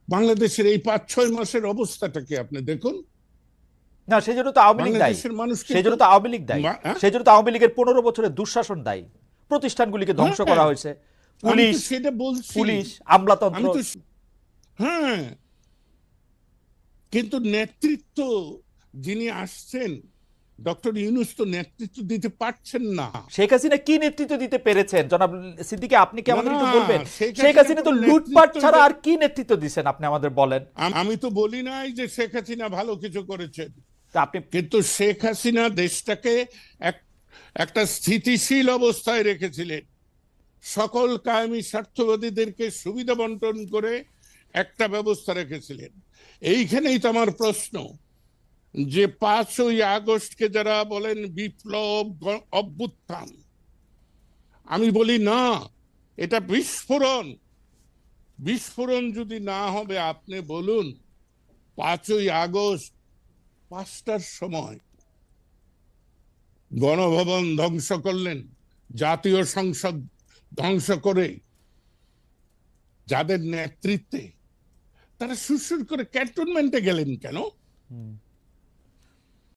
বাংলাদেশের এই 5-6 মাসের অবস্থাটাকে আপনি দেখুন। না, সেজন্য তো আওয়ামী লীগ দায়ী। বাংলাদেশের মানুষ কিন্তু সেজন্য তো আওয়ামী লীগ দায়ী। হ্যাঁ সেজন্য তো আওয়ামী লীগের 15 বছরের দুঃশাসন দায়ী। প্রতিষ্ঠানগুলিকে ধ্বংস করা হ্যাঁ, হয়েছে, আমি তো পুলিশ সেটা বলছি। পুলিশ আমলাতন্ত্র। আমি তো হ্যাঁ, কিন্তু নেতৃত্ব যিনি আসছেন, ডক্টর ইউনূস তো নেতৃত্ব দিতে পারছেন না। শেখ হাসিনা কি নেতৃত্ব দিতে পেরেছেন জনাব সিদ্দিকী? আপনি কি না আমাদের না, একটু বলবেন? শেখ শেখ হাসিনা হাসিনা তো কোনো লুটপাট নেতৃত্বই ছাড়া আর কি নেতৃত্ব দিচ্ছেন আপনি আমাদের বলেন। আমি তো বলি নাই যে শেখ হাসিনা ভালো কিছু করেছেন, তা আপনি কিন্তু শেখ হাসিনা দেশটাকে এক একটা স্থিতিশীল অবস্থায় রেখেছিলেন। সকল কায়েমি স্বার্থবাদীদেরকে সুবিধা বন্টন করে একটা ব্যবস্থা রেখেছিলেন। এইখানেই তো আমার প্রশ্ন, যে 5ই আগস্টকে যারা বলেন বিপ্লব অভ্যুত্থান, আমি বলি না, এটা বিস্ফোরণ। বিস্ফোরণ যদি না হবে, আপনি বলুন 5ই আগস্ট 5টার সময় গণভবন ধ্বংস করলেন, জাতীয় সংসদ ধ্বংস করে যাদের নেতৃত্বে তারা সুরসুর করে ক্যান্টনমেন্টে গেলেন কেন?